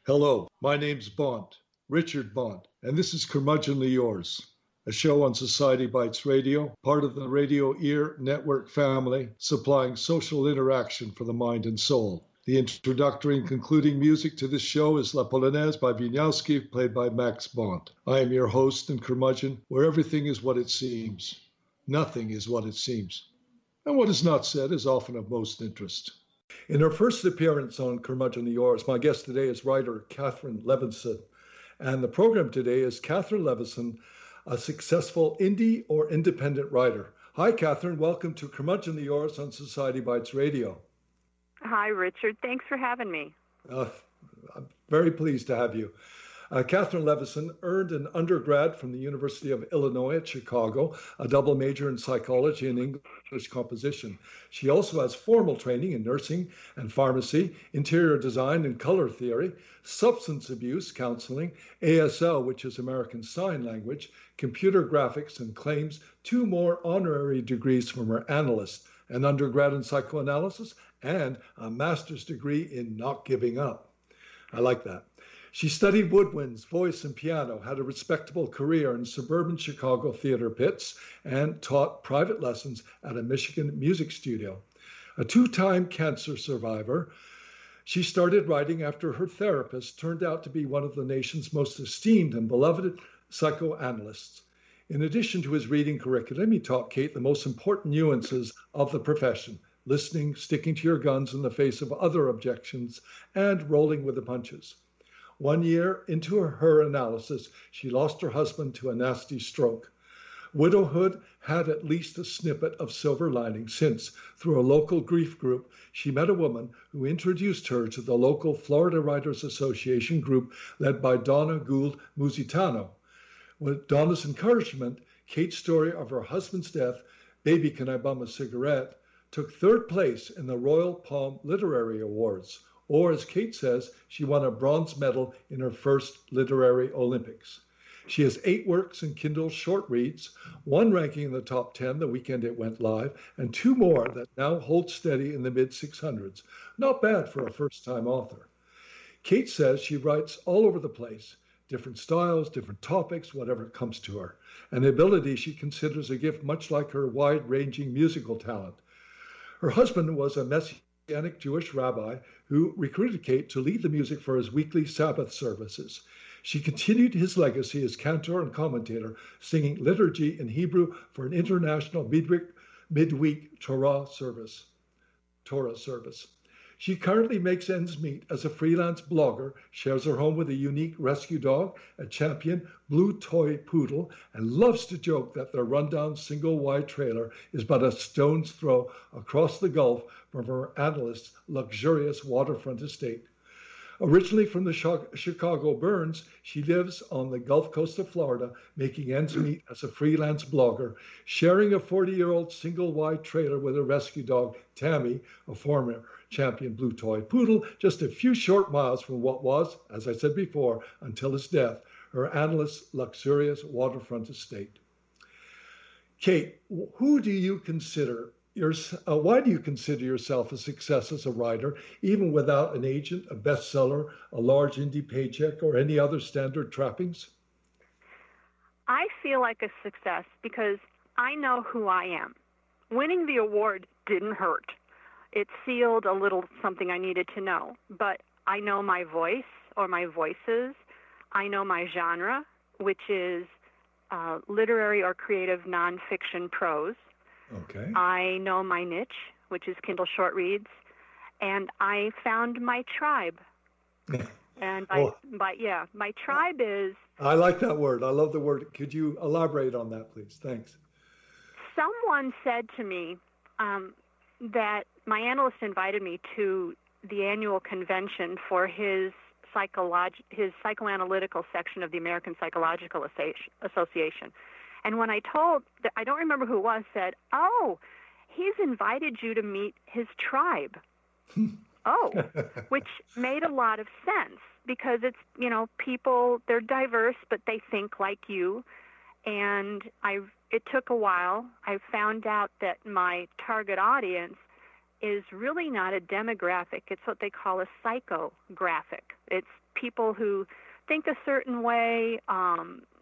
Hello, my name's Bont, Richard Bont, and this is Curmudgeonly Yours, a show on Society Bites Radio, part of the Radio Ear Network family, supplying social interaction for the mind and soul. The introductory and concluding music to this show is La Polonaise by Wieniawski, played by Max Bont. I am your host and curmudgeon, where everything is what it seems. Nothing is what it seems. And what is not said is often of most interest. In her first appearance on Curmudgeonly Yours, my guest today is writer Kathryn Levison. And the program today is Kathryn Levison, a successful indie or independent writer. Hi, Kathryn. Welcome to Curmudgeonly Yours on Society Bites Radio. Hi, Richard. Thanks for having me. I'm very pleased to have you. Kathryn Levison earned an undergrad from the University of Illinois at Chicago, a double major in psychology and English composition. She also has formal training in nursing and pharmacy, interior design and color theory, substance abuse counseling, ASL, which is American Sign Language, computer graphics, and claims 2 more honorary degrees from her analyst, an undergrad in psychoanalysis, and a master's degree in not giving up. I like that. She studied woodwinds, voice, and piano, had a respectable career in suburban Chicago theater pits, and taught private lessons at a Michigan music studio. A 2-time cancer survivor, she started writing after her therapist turned out to be one of the nation's most esteemed and beloved psychoanalysts. In addition to his reading curriculum, he taught Kate the most important nuances of the profession: listening, sticking to your guns in the face of other objections, and rolling with the punches. 1 year into her analysis, she lost her husband to a nasty stroke. Widowhood had at least a snippet of silver lining since, through a local with group, she met a woman who introduced her to the local Florida Writers Association group led by Donna Gould Musitano. With Donna's encouragement, Kate's story of her husband's death, Baby Can I Bum a Cigarette, took 3rd place in the Royal Palm Literary Awards. Or, as Kate says, she won a bronze medal in her first literary Olympics. She has 8 works in Kindle short reads, 1 ranking in the top 10 the weekend it went live, and 2 more that now hold steady in the mid-600s. Not bad for a first-time author. Kate says she writes all over the place, different styles, different topics, whatever comes to her, an ability she considers a gift much like her wide-ranging musical talent. Her husband was a Messianic Jewish rabbi who recruited Kate to lead the music for his weekly Sabbath services. She continued his legacy as cantor and commentator, singing liturgy in Hebrew for an international midweek Torah service. She currently makes ends meet as a freelance blogger, shares her home with a unique rescue dog, a champion blue toy poodle, and loves to joke that their rundown single-wide trailer is but a stone's throw across the Gulf from her analyst's luxurious waterfront estate. Originally from the Chicago Burns, she lives on the Gulf Coast of Florida, making ends meet as a freelance blogger, sharing a 40-year-old single-wide trailer with her rescue dog, Tami, a former champion blue toy poodle, just a few short miles from what was, as I said before, until his death, her analyst's luxurious waterfront estate. Kate, why do you consider yourself a success as a writer, even without an agent, a bestseller, a large indie paycheck, or any other standard trappings? I feel like a success because I know who I am. Winning the award didn't hurt. It sealed a little something I needed to know, but I know my voice or my voices. I know my genre, which is literary or creative nonfiction prose. Okay. I know my niche, which is Kindle short reads, and I found my tribe. And my tribe is... I like that word. I love the word. Could you elaborate on that, please? Thanks. Someone said to me that my analyst invited me to the annual convention for his psychoanalytical section of the American Psychological Association. And when I don't remember who it was, said, "Oh, he's invited you to meet his tribe." Oh, which made a lot of sense because it's, people, they're diverse, but they think like you. And it took a while. I found out that my target audience is really not a demographic. It's what they call a psychographic. It's people who think a certain way,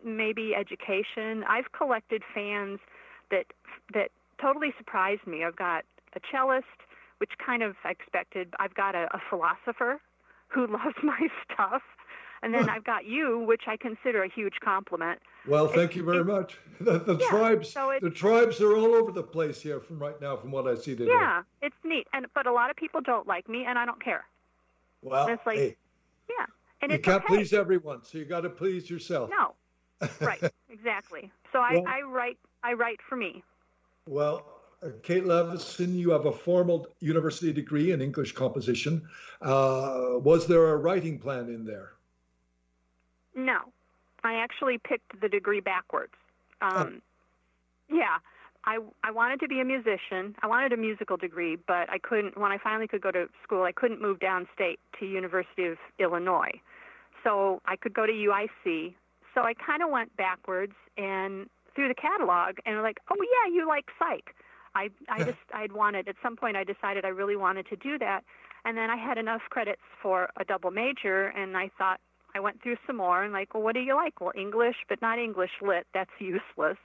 maybe education. I've collected fans that totally surprised me. I've got a cellist, which kind of I expected. I've got a philosopher who loves my stuff. And then I've got you, which I consider a huge compliment. Well, thank you very much. The tribes are all over the place here from what I see today. Yeah, it's neat. But a lot of people don't like me, and I don't care. Well, and it's like, hey, yeah, and you it's can't okay. please everyone, so you got to please yourself. No, right, exactly. So I write for me. Well, Kate Levison, you have a formal university degree in English composition. Was there a writing plan in there? No, I actually picked the degree backwards. Yeah, I wanted to be a musician. I wanted a musical degree, but I couldn't. When I finally could go to school, I couldn't move downstate to University of Illinois. So I could go to UIC. So I kind of went backwards and through the catalog, and like, oh yeah, you like psych. I'd wanted, at some point I decided I really wanted to do that. And then I had enough credits for a double major, and I thought, I went through some more and like, well, what do you like? Well, English, but not English lit. That's useless.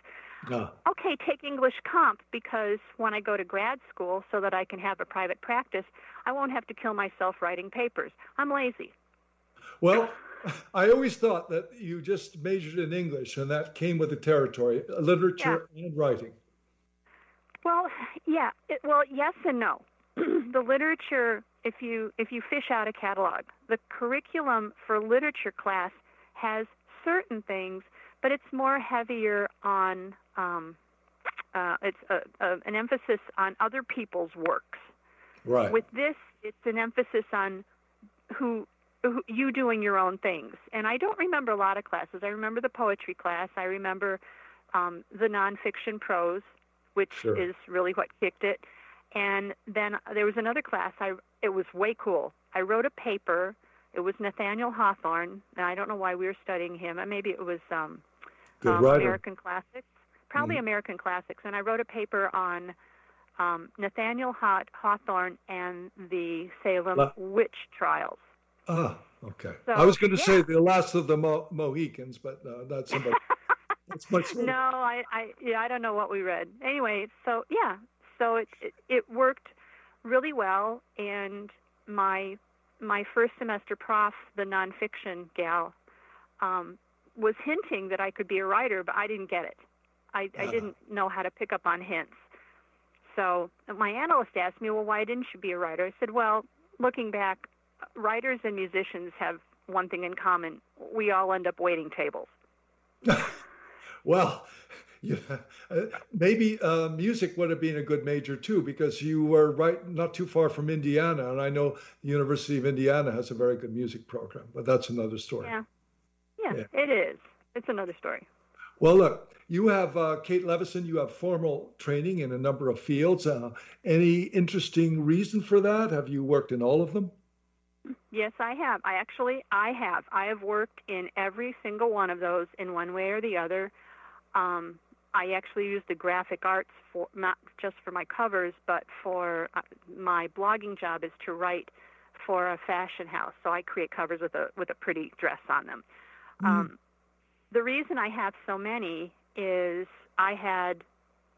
No. Okay, take English comp, because when I go to grad school so that I can have a private practice, I won't have to kill myself writing papers. I'm lazy. Well, I always thought that you just majored in English and that came with the territory, literature and writing. Well, yeah. Well, yes and no. The literature, if you fish out a catalog, the curriculum for literature class has certain things, but it's more heavier on it's an emphasis on other people's works. Right. With this, it's an emphasis on who you doing your own things. And I don't remember a lot of classes. I remember the poetry class. I remember the nonfiction prose, which is really what kicked it. And then there was another class. It was way cool. I wrote a paper. It was Nathaniel Hawthorne, and I don't know why we were studying him. Maybe it was American classics, probably American classics. And I wrote a paper on Nathaniel Hawthorne and the Salem witch trials. Ah, okay. So, I was going to say the last of the Mohicans, but that's somebody. That's much. No, I don't know what we read. Anyway, so it worked really well, and my first semester prof, the nonfiction gal, was hinting that I could be a writer, but I didn't get it. I didn't know how to pick up on hints. So my analyst asked me, well, why didn't you be a writer? I said, well, looking back, writers and musicians have one thing in common. We all end up waiting tables. Well, maybe music would have been a good major too, because you were not too far from Indiana, and I know the University of Indiana has a very good music program, but that's another story. Yeah, it is. It's another story. Well, look, you have, Kate Levison, you have formal training in a number of fields. Any interesting reason for that? Have you worked in all of them? Yes, I have. I have. I have worked in every single one of those in one way or the other. I actually use the graphic arts for not just for my covers, but for my blogging job is to write for a fashion house. So I create covers with a pretty dress on them. The reason I have so many is I had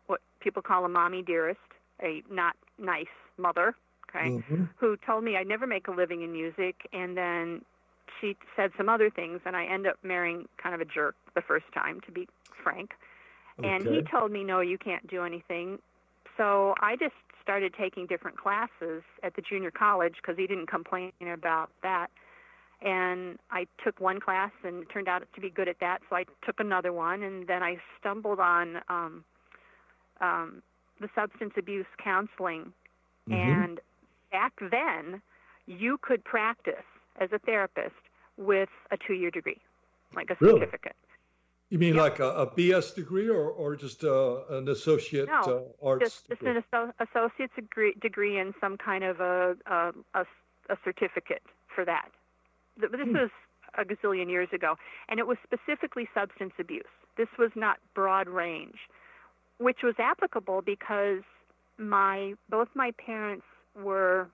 what people call a mommy dearest, a not nice mother, okay, who told me I'd never make a living in music, and then she said some other things, and I ended up marrying kind of a jerk the first time, to be frank. Okay. And he told me, no, you can't do anything. So I just started taking different classes at the junior college because he didn't complain about that. And I took one class and it turned out to be good at that, so I took another one, and then I stumbled on the substance abuse counseling. And back then, you could practice as a therapist with a 2-year degree, like a certificate. You mean like a BS degree or just an associate arts degree? Just an associate's degree and some kind of a certificate for that. This was a gazillion years ago, and it was specifically substance abuse. This was not broad range, which was applicable because both my parents were,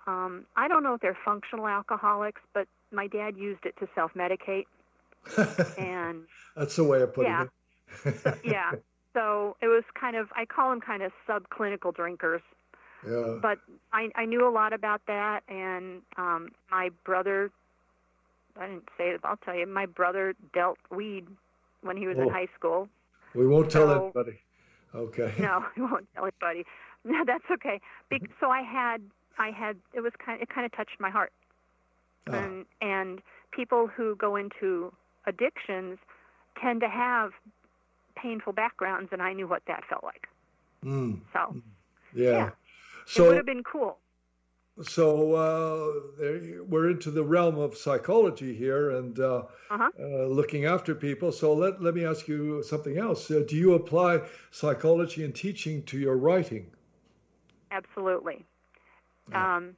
I don't know if they're functional alcoholics, but my dad used it to self-medicate, and That's the way of putting yeah, it. so, yeah. So it was kind of, I call them kind of subclinical drinkers. Yeah. But I knew a lot about that, and my brother, I didn't say it, but I'll tell you, my brother dealt weed when he was in high school. We won't tell anybody. Okay. No, we won't tell anybody. No, that's okay. So it kind of touched my heart. And people who go into addictions tend to have painful backgrounds, and I knew what that felt like. So, yeah. So it would have been cool. So we're into the realm of psychology here and looking after people. So let me ask you something else. Do you apply psychology and teaching to your writing? Absolutely. The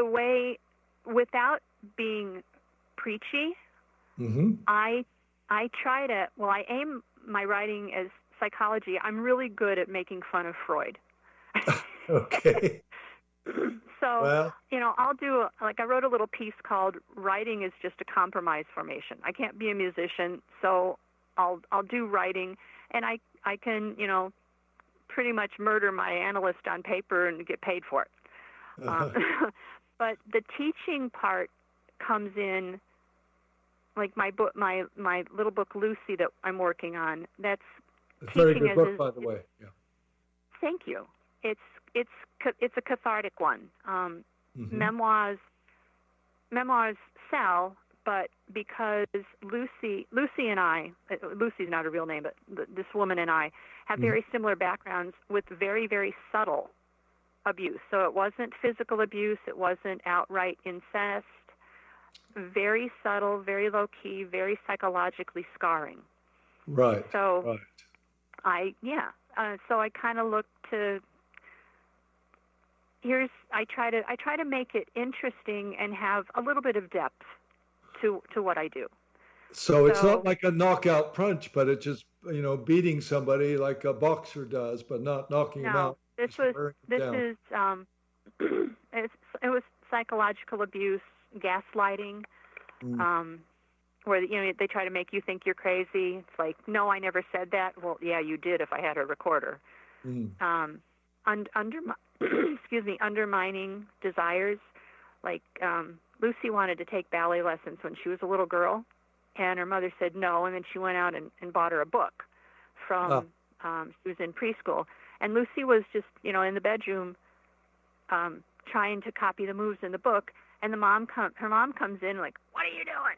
way, without being preachy, I try to, I aim my writing as psychology. I'm really good at making fun of Freud. Okay. So, I'll do, I wrote a little piece called "Writing is Just a Compromise Formation." I can't be a musician, so I'll do writing, and I can, pretty much murder my analyst on paper and get paid for it. But the teaching part comes in, like my book, my little book Lucy that I'm working on. That's a very good book, by the way. Yeah. Thank you. It's a cathartic one. Memoirs sell, but because Lucy and I, Lucy's not a real name, but this woman and I have very similar backgrounds with very, very subtle abuse. So it wasn't physical abuse. It wasn't outright incest. Very subtle, very low key, very psychologically scarring. Right. So so I kind of look to. I try to make it interesting and have a little bit of depth to what I do. So it's not like a knockout punch, but it's just beating somebody like a boxer does, but not knocking them out. It was psychological abuse, gaslighting, where they try to make you think you're crazy. It's like, no, I never said that. Well, yeah, you did if I had a recorder. Undermining desires. Like Lucy wanted to take ballet lessons when she was a little girl, and her mother said no, and then she went out and bought her a book from, she was in preschool, and Lucy was just, in the bedroom trying to copy the moves in the book, and her mom comes in like, what are you doing?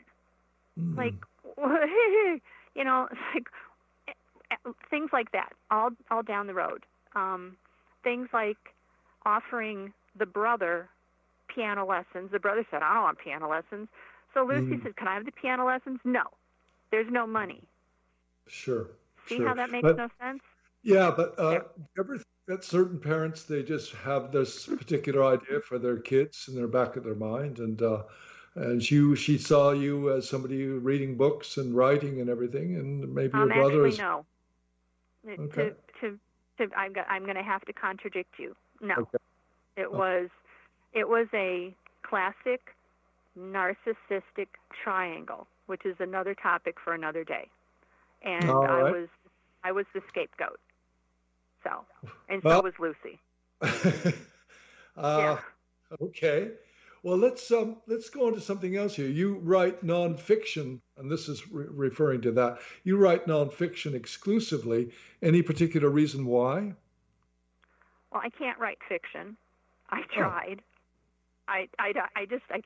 Like, it's like things like that, all down the road. Things like offering the brother piano lessons. The brother said, I don't want piano lessons. So Lucy said, can I have the piano lessons? No, there's no money. Sure. See how that makes no sense? Yeah, but do you ever think that certain parents, they just have this particular idea for their kids in their back of their mind, and she saw you as somebody reading books and writing and everything, and maybe your brother is... No. Okay. I'm going to have to contradict you. No. Okay. It was a classic narcissistic triangle, which is another topic for another day. And I was the scapegoat. So was Lucy. Okay. Well, let's go on to something else here. You write nonfiction, and this is referring to that. You write nonfiction exclusively. Any particular reason why? Well, I can't write fiction. I tried. I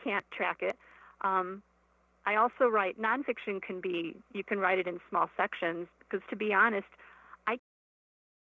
can't track it. I also write nonfiction. You can write it in small sections, because to be honest,